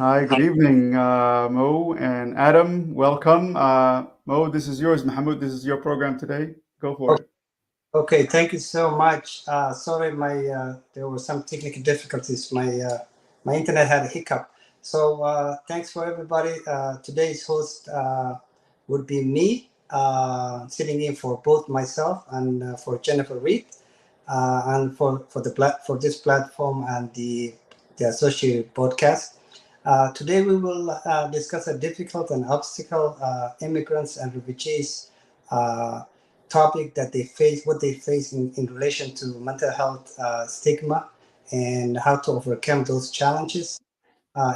Hi, good evening, Mo and Adam. Welcome. Mo, this is yours. Mahmoud, this is your program today. Go for O- it. Okay, thank you so much. Sorry, my there were some technical difficulties. My internet had a hiccup. So thanks for everybody. Today's host would be me, sitting in for both myself and for Jennifer Reed, and for this platform and the associated podcast. Today we will discuss a difficult and obstacle immigrants and refugees uh, topic that they face, what they face in relation to mental health stigma, and how to overcome those challenges.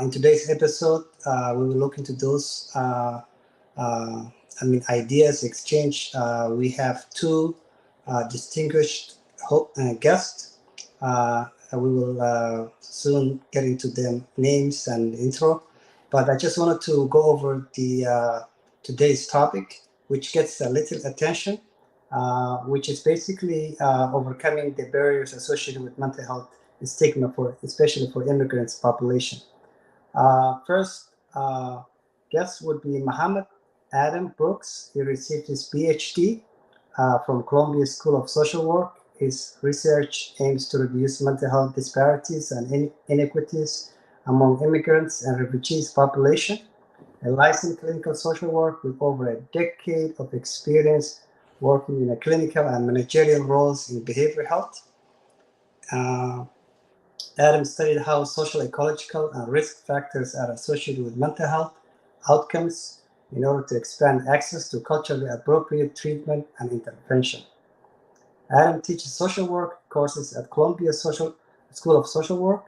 In today's episode, we will look into those uh, ideas exchange. We have two distinguished guests. We will soon get into them names and intro, but I just wanted to go over the today's topic, which gets a little attention, which is basically overcoming the barriers associated with mental health stigma for especially for immigrants population. First guest would be Muhammad Adam Brooks. He received his PhD from Columbia School of Social Work. His research aims to reduce mental health disparities and inequities among immigrants and refugees population. A licensed clinical social worker with over a decade of experience working in a clinical and managerial roles in behavioral health. Uh, Adam studied how social, ecological, and risk factors are associated with mental health outcomes in order to expand access to culturally appropriate treatment and intervention. Adam teaches social work courses at Columbia School of Social Work.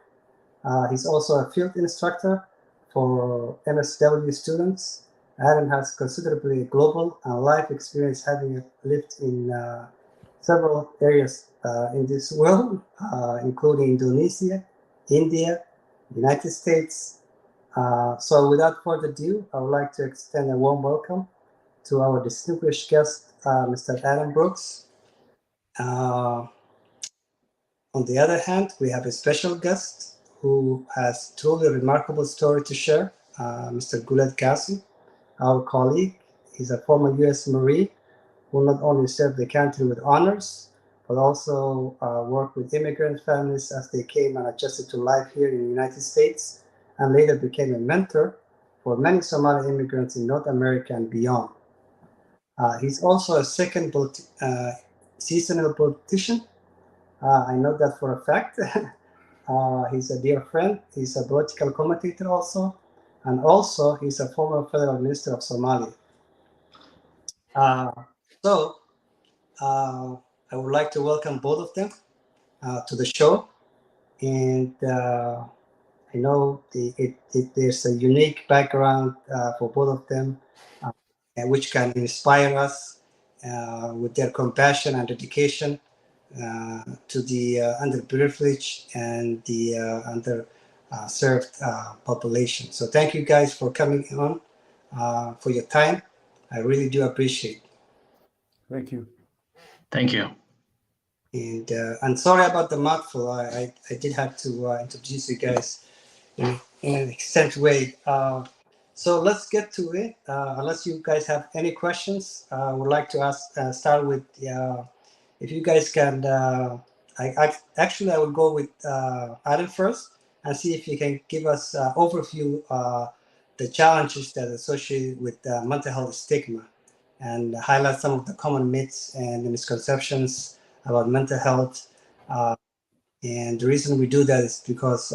He's also a field instructor for MSW students. Adam has considerably global and life experience, having lived in several areas in this world, including Indonesia, India, United States. So without further ado, I would like to extend a warm welcome to our distinguished guest, Mr. Adam Brooks. Uh, on the other hand, we have a special guest who has truly remarkable story to share, Mr. Guled Qasim, our colleague. He's a former U.S. Marine who not only served the country with honors, but also worked with immigrant families as they came and adjusted to life here in the United States, and later became a mentor for many Somali immigrants in North America and beyond. He's also a second seasonal politician. I know that for a fact. He's a dear friend. He's a political commentator also, and also he's a former federal minister of Somalia. Uh, so I would like to welcome both of them to the show. And I know there's a unique background for both of them, uh, which can inspire us with their compassion and dedication to the underprivileged and the underserved population. So thank you guys for coming on, for your time. I really do appreciate. Thank you. Thank you. And sorry about the mouthful. I did have to introduce you guys in an extent way. So let's get to it. Unless you guys have any questions, I would like to start with if you guys can. Actually, I will go with Adam first and see if you can give us overview the challenges that are associated with mental health stigma and highlight some of the common myths and the misconceptions about mental health. And the reason we do that is because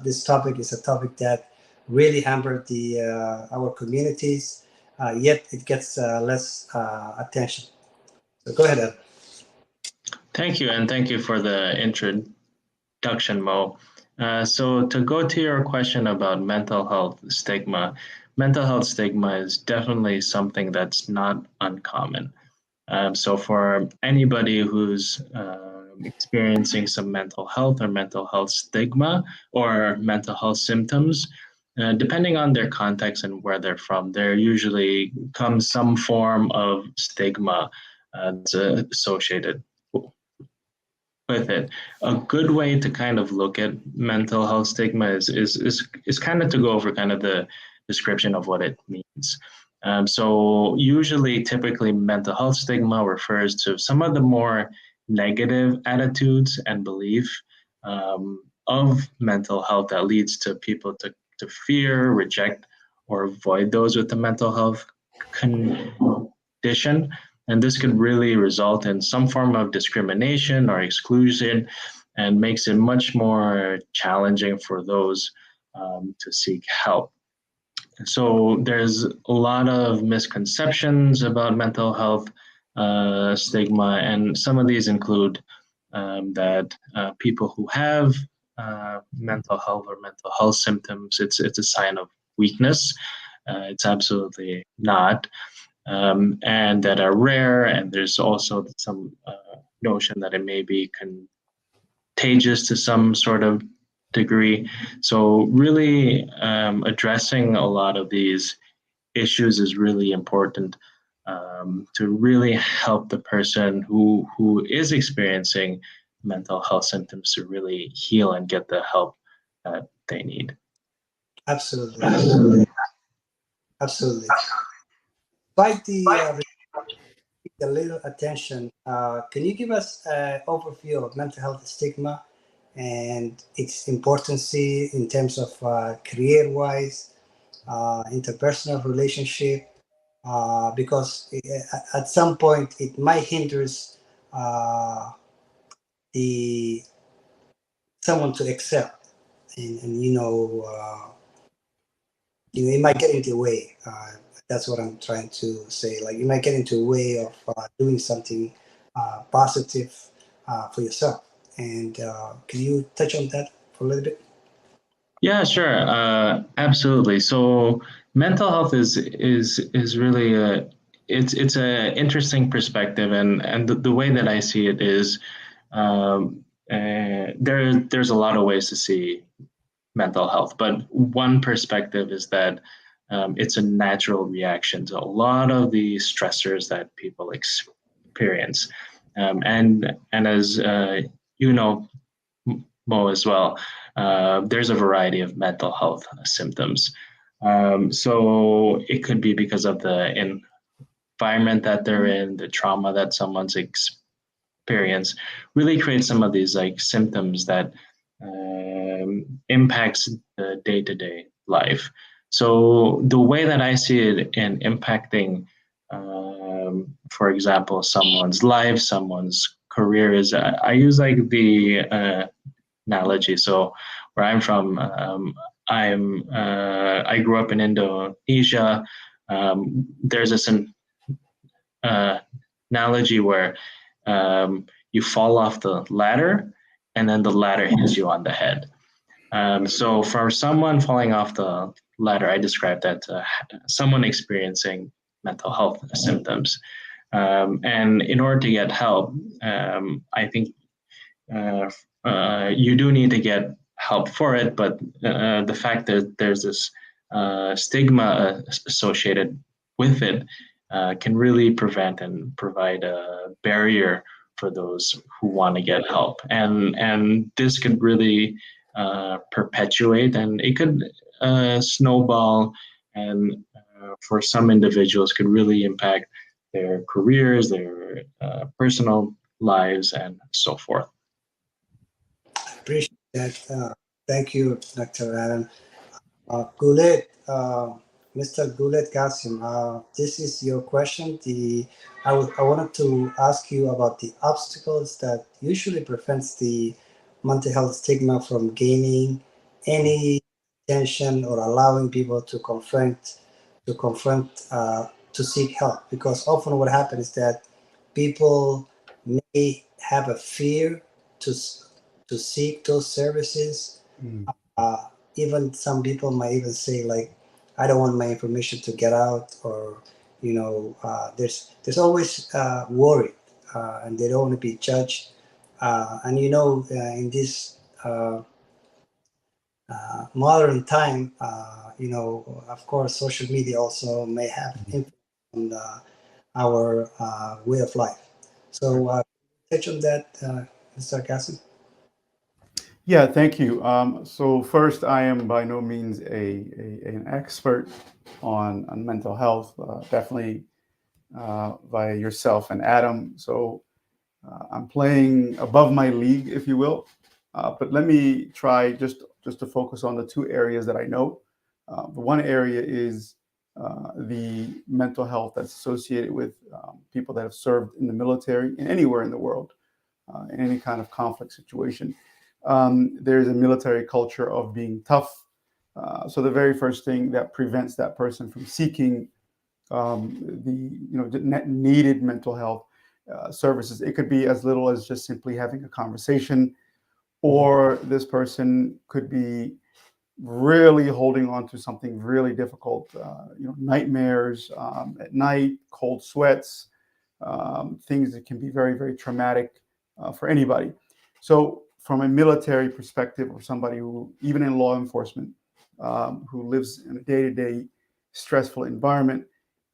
this topic is a topic that really hampered the our communities, yet it gets less attention. So go ahead, Ed. Thank you, and thank you for the introduction, Mo. So to go to your question about mental health stigma is definitely something that's not uncommon. So for anybody who's experiencing some mental health or mental health stigma or mental health symptoms, depending on their context and where they're from, there usually comes some form of stigma that's associated with it. A good way to kind of look at mental health stigma is kind of to go over kind of the description of what it means. So usually, typically, mental health stigma refers to some of the more negative attitudes and belief of mental health that leads to people to fear, reject, or avoid those with a mental health condition. And this could really result in some form of discrimination or exclusion and makes it much more challenging for those to seek help. So there's a lot of misconceptions about mental health stigma, and some of these include that people who have mental health or mental health symptoms, it's a sign of weakness. It's absolutely not, and that are rare. And there's also some notion that it may be contagious to some sort of degree. So really addressing a lot of these issues is really important to really help the person who is experiencing mental health symptoms to really heal and get the help that they need. Absolutely, absolutely. Despite the little attention, can you give us an overview of mental health stigma and its importance in terms of career-wise, interpersonal relationship? Because at some point it might hinder the someone to excel, and it might get into the way. That's what I'm trying to say. Like, you might get into a way of doing something positive for yourself. And can you touch on that for a little bit? Yeah, sure. Absolutely. So mental health is really it's a interesting perspective, and the way that I see it is there's a lot of ways to see mental health, but one perspective is that it's a natural reaction to a lot of the stressors that people experience, and as you know, Mo, as well, there's a variety of mental health symptoms. So it could be because of the environment that they're in, the trauma that someone's experienced, really creates some of these like symptoms that impacts the day-to-day life. So the way that I see it in impacting, for example, someone's life, someone's career is I use like the analogy. So where I'm from, I grew up in Indonesia. There's this analogy where you fall off the ladder, and then the ladder hits you on the head. So for someone falling off the ladder, I describe that to someone experiencing mental health symptoms. And in order to get help, I think you do need to get help for it, but the fact that there's this stigma associated with it can really prevent and provide a barrier for those who want to get help, and this could really perpetuate, and it could snowball, and for some individuals could really impact their careers, their personal lives, and so forth. Appreciate that. Thank you, Dr. Adam. Goulet, Mr. Goulet Qasim, this is your question. I wanted to ask you about the obstacles that usually prevents the mental health stigma from gaining any attention or allowing people to seek help. Because often what happens is that people may have a fear to seek those services. Even some people might even say, like, I don't want my information to get out, or there's always worry, and they don't want to be judged. And in this modern time, of course, social media also may have influence on our way of life. So touch on that, Mr. Kassim? Yeah, thank you. So first, I am by no means an expert on mental health. Definitely via yourself and Adam. So I'm playing above my league, if you will. But let me try just to focus on the two areas that I know. The one area is the mental health that's associated with people that have served in the military in anywhere in the world, in any kind of conflict situation. There's a military culture of being tough. So the very first thing that prevents that person from seeking the needed mental health services. It could be as little as just simply having a conversation, or this person could be really holding on to something really difficult, nightmares at night, cold sweats, things that can be very, very traumatic for anybody. So, from a military perspective, or somebody who, even in law enforcement, who lives in a day to day stressful environment,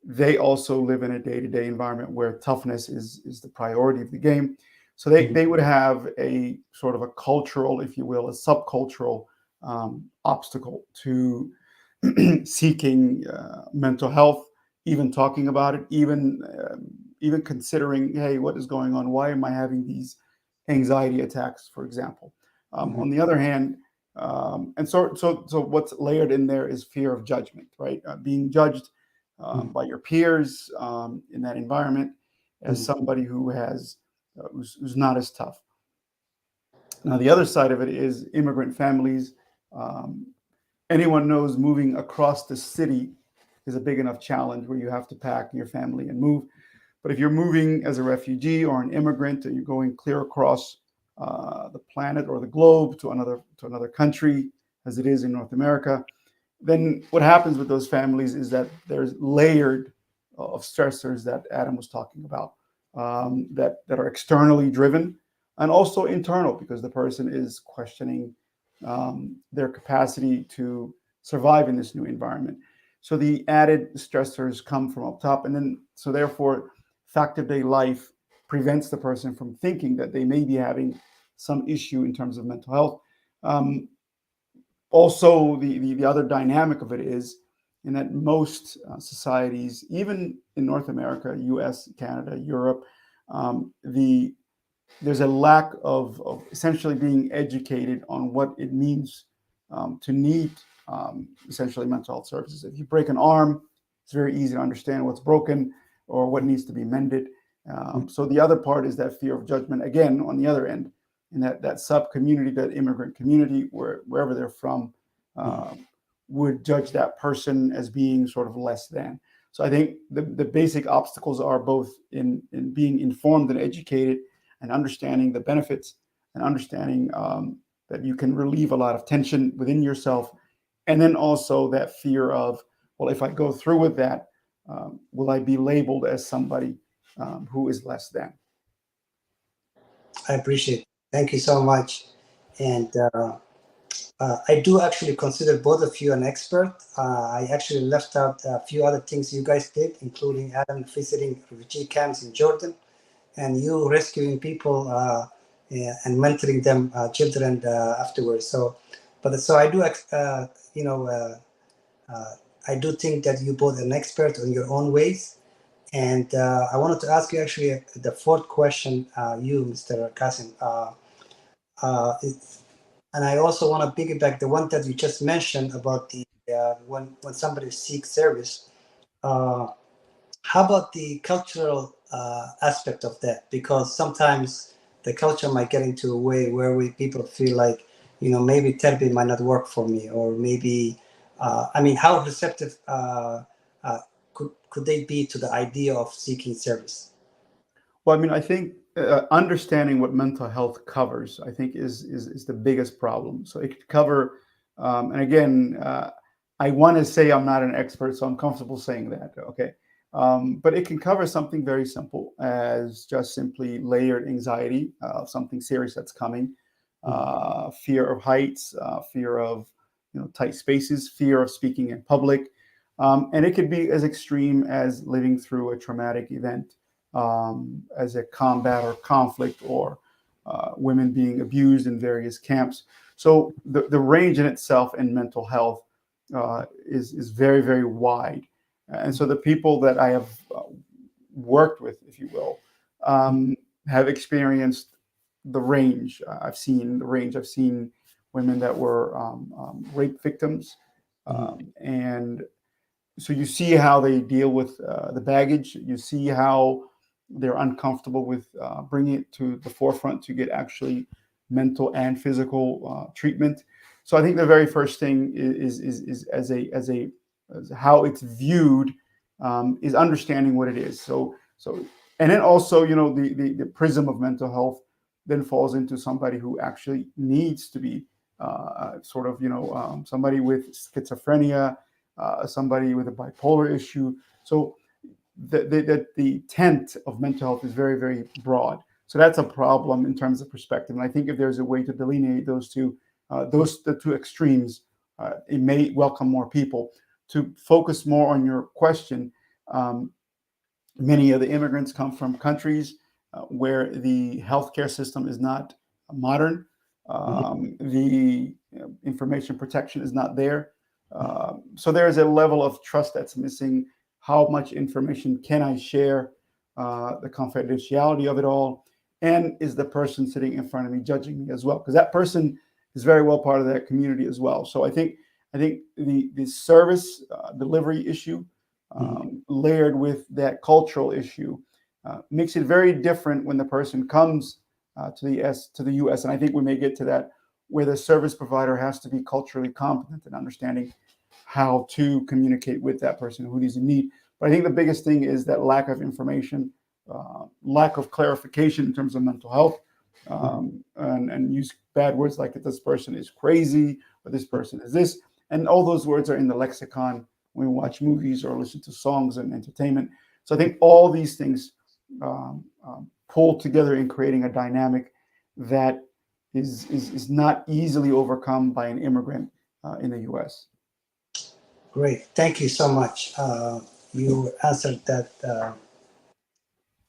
they also live in a day to day environment where toughness is the priority of the game. So, they would have a sort of a cultural, if you will, a subcultural obstacle to seeking mental health, even talking about it, even considering, hey, what is going on? Why am I having these anxiety attacks, for example? On the other hand, and so what's layered in there is fear of judgment, right? Being judged by your peers in that environment as somebody who's not as tough. Now, the other side of it is immigrant families. Um, Anyone knows moving across the city is a big enough challenge where you have to pack your family and move. But if you're moving as a refugee or an immigrant and you're going clear across the planet or the globe to another country, as it is in North America, then what happens with those families is that there's layered of stressors that Adam was talking about, that are externally driven and also internal, because the person is questioning their capacity to survive in this new environment. So the added stressors come from up top, and then so therefore, fact of day life prevents the person from thinking that they may be having some issue in terms of mental health. Um, Also, the other dynamic of it is in that most societies, even in North America, U.S., Canada, Europe, the there's a lack of essentially being educated on what it means to need essentially mental health services. If you break an arm, it's very easy to understand what's broken or what needs to be mended. So the other part is that fear of judgment, again, on the other end, in that sub community, that immigrant community, wherever they're from, uh, would judge that person as being sort of less than. So I think the basic obstacles are both in being informed and educated and understanding the benefits and understanding that you can relieve a lot of tension within yourself. And then also that fear of, well, if I go through with that, will I be labeled as somebody who is less than? I appreciate it. Thank you so much. And I do actually consider both of you an expert. I actually left out a few other things you guys did, including Adam visiting refugee camps in Jordan and you rescuing people and mentoring them, children afterwards. So I do, you know, uh, I do think that you both an expert on your own ways. And I wanted to ask you actually the fourth question, you, Mr. Kasim. And I also want to piggyback the one that you just mentioned about the when somebody seeks service. Uh, how about the cultural aspect of that? Because sometimes the culture might get into a way where people feel like, maybe therapy might not work for me, or maybe, I mean, how receptive uh, could they be to the idea of seeking service? Well, I mean, I think understanding what mental health covers, I think, is the biggest problem. So it could cover, and again, I want to say I'm not an expert, so I'm comfortable saying that. Okay, but it can cover something very simple as just simply layered anxiety of something serious that's coming, fear of heights, fear of tight spaces, fear of speaking in public, and it could be as extreme as living through a traumatic event, as a combat or conflict, or women being abused in various camps. So the range in itself in mental health is very, very wide. And so the people that I have worked with, if you will, have experienced the range. I've seen the range. I've seen women that were rape victims. And so you see how they deal with the baggage. You see how they're uncomfortable with bringing it to the forefront to get actually mental and physical treatment. So I think the very first thing is as how it's viewed, is understanding what it is. So and then also, the prism of mental health then falls into somebody who actually needs to be somebody with schizophrenia, somebody with a bipolar issue. So the tent of mental health is very, very broad. So that's a problem in terms of perspective. And I think if there's a way to delineate the two extremes, it may welcome more people. To focus more on your question, many of the immigrants come from countries where the healthcare system is not modern. The information protection is not there. So there is a level of trust that's missing. How much information can I share? The confidentiality of it all. And is the person sitting in front of me judging me as well? Because that person is very well part of that community as well. So I think the service delivery issue, layered with that cultural issue, makes it very different when the person comes to the U.S. And I think we may get to that, where the service provider has to be culturally competent in understanding how to communicate with that person who is in need. But I think the biggest thing is that lack of information, lack of clarification in terms of mental health, and use bad words like this person is crazy or this person is this. And all those words are in the lexicon when we watch movies or listen to songs and entertainment. So I think all these things pull together in creating a dynamic that is not easily overcome by an immigrant in the U.S. Great. Thank you so much. You answered that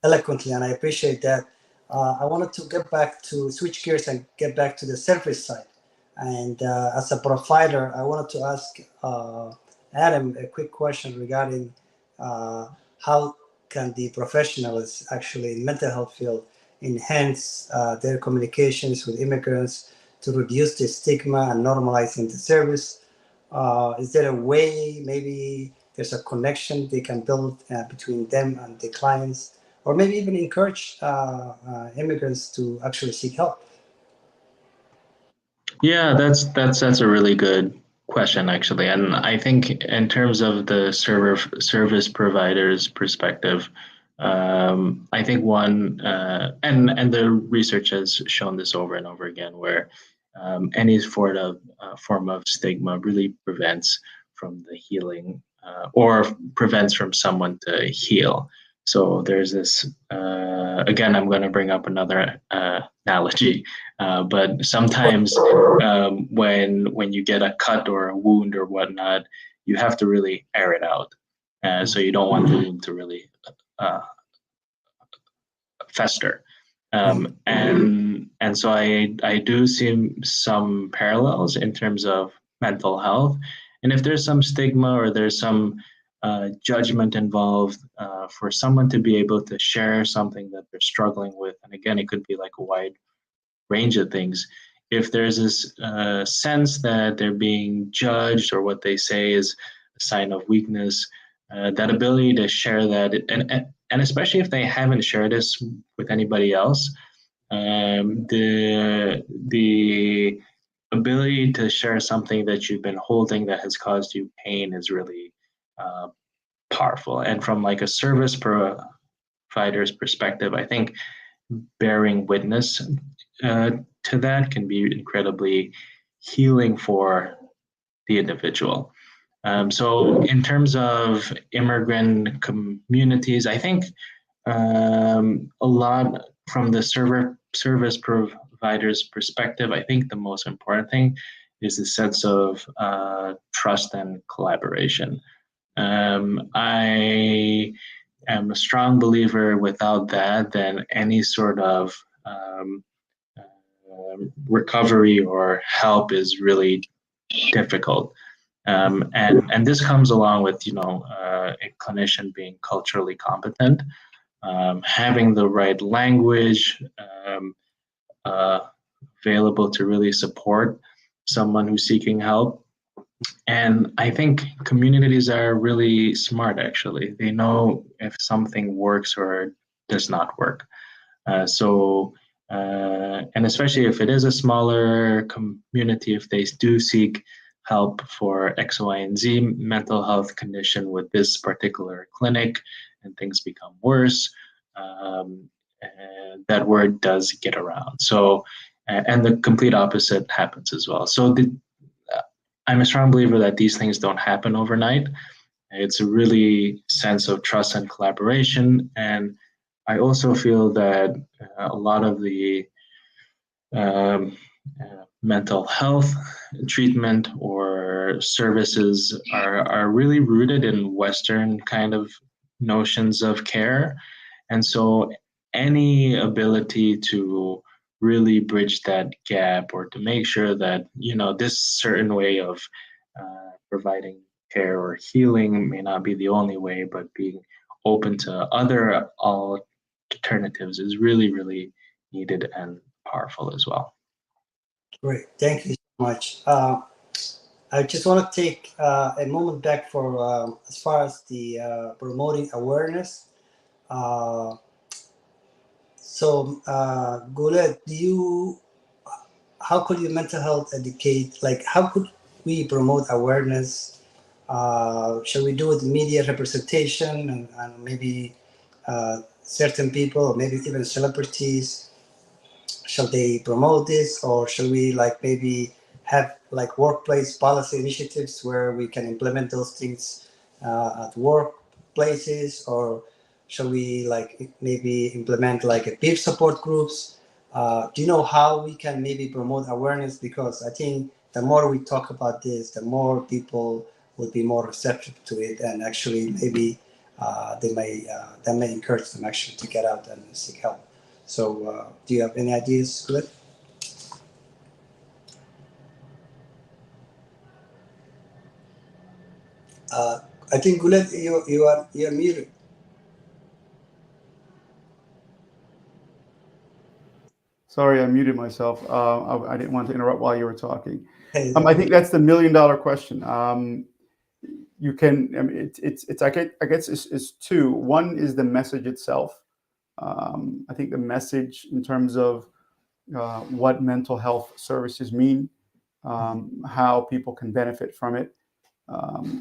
eloquently, and I appreciate that. I wanted to switch gears and get back to the service side. And as a provider, I wanted to ask Adam a quick question regarding how can the professionals actually in mental health field enhance their communications with immigrants to reduce the stigma and normalizing the service. Is there a way, maybe there's a connection they can build between them and the clients, or maybe even encourage immigrants to actually seek help? Yeah, that's a really good question, actually. And I think in terms of the service provider's perspective, I think one and the research has shown this over and over again, where any form of stigma really prevents from the healing, or prevents from someone to heal. So there's this, again, I'm going to bring up another analogy, but sometimes when you get a cut or a wound or whatnot, you have to really air it out. So you don't want the wound to really fester. And so I do see some parallels in terms of mental health. And if there's some stigma or there's some judgment involved, for someone to be able to share something that they're struggling with, and again, it could be like a wide range of things. If there's this sense that they're being judged or what they say is a sign of weakness, that ability to share that, and especially if they haven't shared this with anybody else, the ability to share something that you've been holding that has caused you pain is really powerful. And from like a service provider's perspective, I think bearing witness to that can be incredibly healing for the individual. So in terms of immigrant communities, I think a lot from the service provider's perspective, I think the most important thing is the sense of trust and collaboration. I am a strong believer without that, then any sort of recovery or help is really difficult. And this comes along with, a clinician being culturally competent, having the right language available to really support someone who's seeking help. And I think communities are really smart, actually. They know if something works or does not work. And especially if it is a smaller community, if they do seek help for X, Y, and Z mental health condition with this particular clinic, and things become worse, and that word does get around. So, and the complete opposite happens as well. So I'm a strong believer that these things don't happen overnight. It's a really sense of trust and collaboration. And I also feel that a lot of the mental health treatment or services are really rooted in Western kind of notions of care. And so any ability to really bridge that gap, or to make sure that, this certain way of providing care or healing may not be the only way, but being open to other alternatives is really, really needed and powerful as well. Great, thank you so much. I just want to take a moment back for as far as the promoting awareness. Guled, how could you mental health educate? Like, how could we promote awareness? Shall we do it media representation and maybe certain people, or maybe even celebrities? Shall they promote this, or shall we maybe have workplace policy initiatives where we can implement those things at workplaces, or shall we maybe implement a peer support groups? Do you know how we can maybe promote awareness? Because I think the more we talk about this, the more people will be more receptive to it, and actually maybe that may encourage them actually to get out and seek help. So, do you have any ideas, Guled? I think Guled, you're muted. Sorry, I muted myself. I didn't want to interrupt while you were talking. Hey, I think that's the $1,000,000 question. You can. I mean, it's. I guess it's two. One is the message itself. I think the message in terms of what mental health services mean, how people can benefit from it,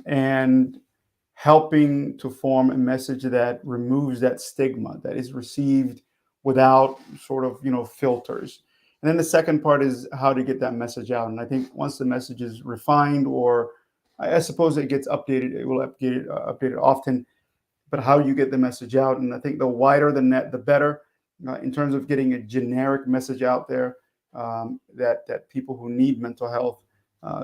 and helping to form a message that removes that stigma that is received without sort of filters. And then the second part is how to get that message out. And I think once the message is refined, or I suppose it gets updated, it will get updated often. But how you get the message out, and I think the wider the net, the better. In terms of getting a generic message out there, that people who need mental health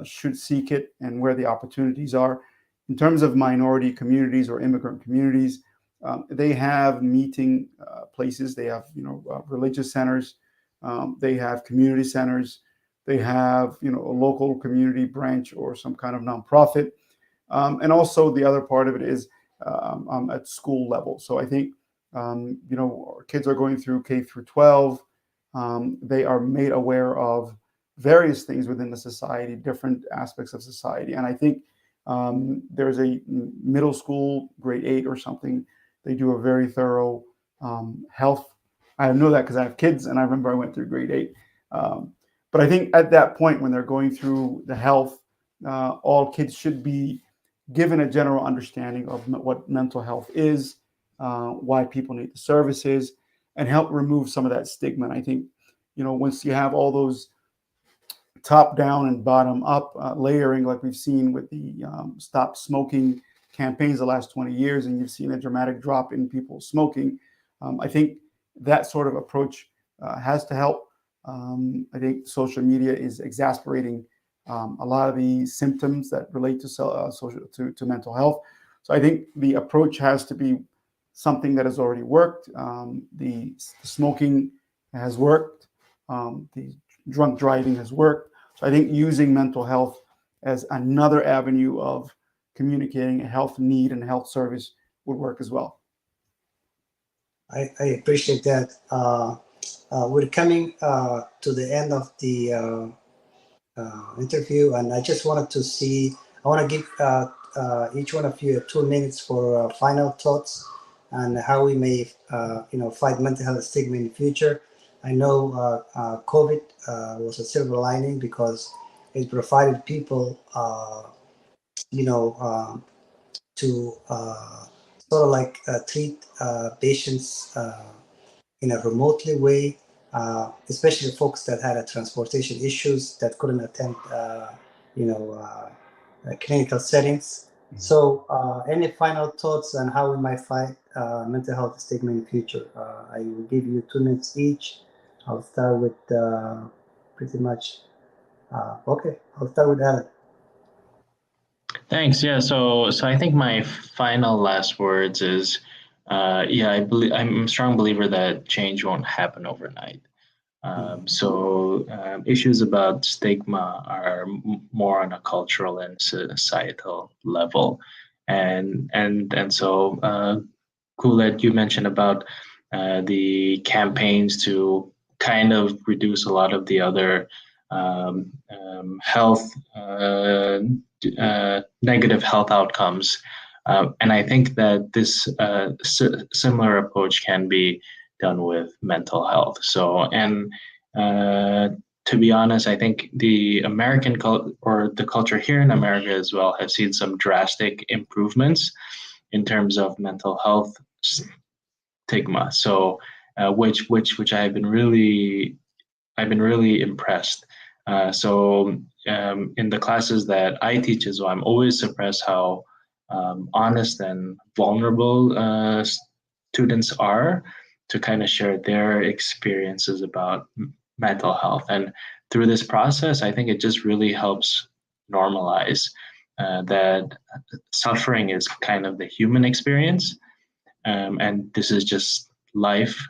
should seek it, and where the opportunities are. In terms of minority communities or immigrant communities, they have meeting places. They have religious centers. They have community centers. They have a local community branch or some kind of nonprofit. And also the other part of it is at school level. So I think kids are going through K through 12. They are made aware of various things within the society, different aspects of society. And I think there's a middle school, grade 8 or something. They do a very thorough health. I know that because I have kids, and I remember I went through grade 8. But I think at that point, when they're going through the health, all kids should be given a general understanding of what mental health is, why people need the services, and help remove some of that stigma. And I think, once you have all those top down and bottom up layering, like we've seen with the stop smoking campaigns the last 20 years, and you've seen a dramatic drop in people smoking, I think that sort of approach has to help. I think social media is exacerbating a lot of the symptoms that relate to mental health. So I think the approach has to be something that has already worked. The smoking has worked. The drunk driving has worked. So I think using mental health as another avenue of communicating a health need and a health service would work as well. I appreciate that. We're coming to the end of the interview, and I just wanted to see. I want to give each one of you 2 minutes for final thoughts on how we may, fight mental health stigma in the future. I know COVID was a silver lining because it provided people, to sort of like treat patients in a remotely way, especially folks that had transportation issues that couldn't attend, clinical settings. So, any final thoughts on how we might fight mental health stigma in the future? I will give you 2 minutes each. I'll start with pretty much. Okay, I'll start with Alan. Thanks. Yeah. So I think my final last words is, I'm a strong believer that change won't happen overnight. Issues about stigma are more on a cultural and societal level, and cool that you mentioned about the campaigns to kind of reduce a lot of the other health negative health outcomes. And I think that this similar approach can be done with mental health. To be honest, I think the American or the culture here in America as well have seen some drastic improvements in terms of mental health stigma. So, which I've been really impressed. In the classes that I teach as well, I'm always surprised how honest and vulnerable students are to kind of share their experiences about mental health. And through this process, I think it just really helps normalize that suffering is kind of the human experience, and this is just life.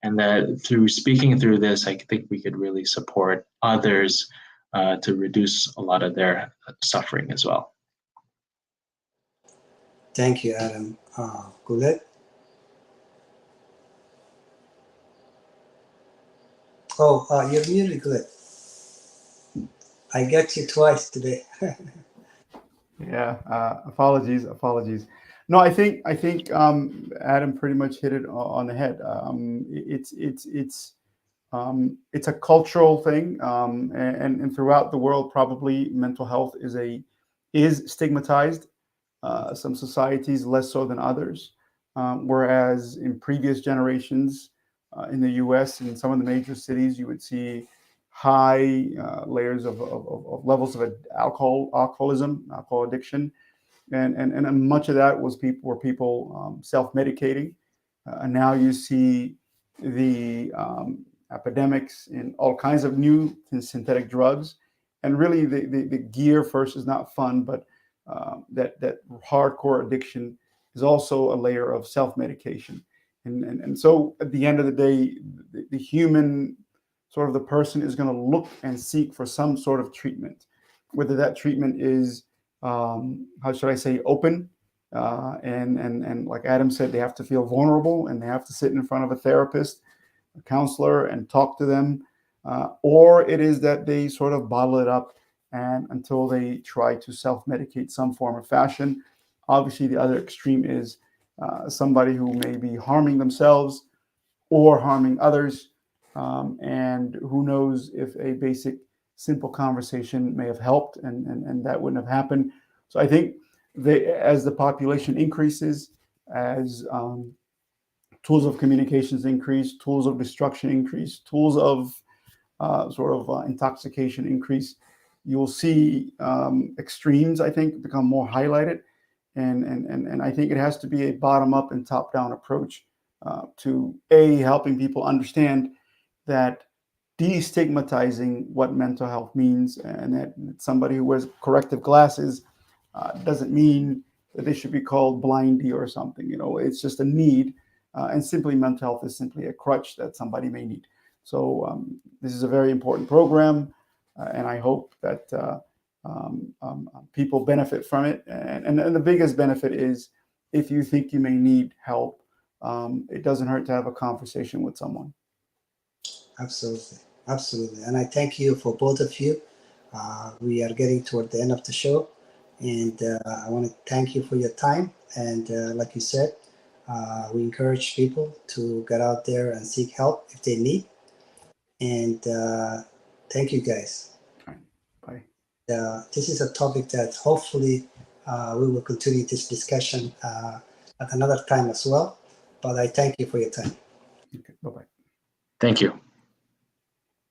And that through speaking through this, I think we could really support others to reduce a lot of their suffering as well. Thank you, Adam. Goulet? Oh, you're muted, Goulet. I got you twice today. Yeah, apologies. No, I think Adam pretty much hit it on the head. It's a cultural thing, and throughout the world, probably mental health is stigmatized. Some societies less so than others, whereas in previous generations, in the U.S. and some of the major cities, you would see high layers of levels of alcoholism, alcohol addiction, and much of that was people self-medicating. And now you see the epidemics in all kinds of new synthetic drugs, and really the gear first is not fun, but that hardcore addiction is also a layer of self-medication. And so at the end of the day, the human sort of the person is going to look and seek for some sort of treatment, whether that treatment is, how should I say, open, and like Adam said, they have to feel vulnerable and they have to sit in front of a therapist, a counselor, and talk to them, or it is that they sort of bottle it up and until they try to self-medicate some form or fashion. Obviously, the other extreme is somebody who may be harming themselves or harming others, and who knows if a basic, simple conversation may have helped, and that wouldn't have happened. So I think as the population increases, as tools of communications increase, tools of destruction increase, tools of intoxication increase, you'll see extremes, I think, become more highlighted. And I think it has to be a bottom-up and top-down approach to helping people understand that destigmatizing what mental health means, and that somebody who wears corrective glasses doesn't mean that they should be called blindy or something. It's just a need, and simply mental health is simply a crutch that somebody may need. So this is a very important program, and I hope that people benefit from it. And the biggest benefit is if you think you may need help, it doesn't hurt to have a conversation with someone. Absolutely, absolutely. And I thank you for both of you. We are getting toward the end of the show, and I want to thank you for your time. And like you said, we encourage people to get out there and seek help if they need. And thank you, guys. All right. Bye. This is a topic that hopefully we will continue this discussion at another time as well. But I thank you for your time. Okay. Bye-bye. Thank you.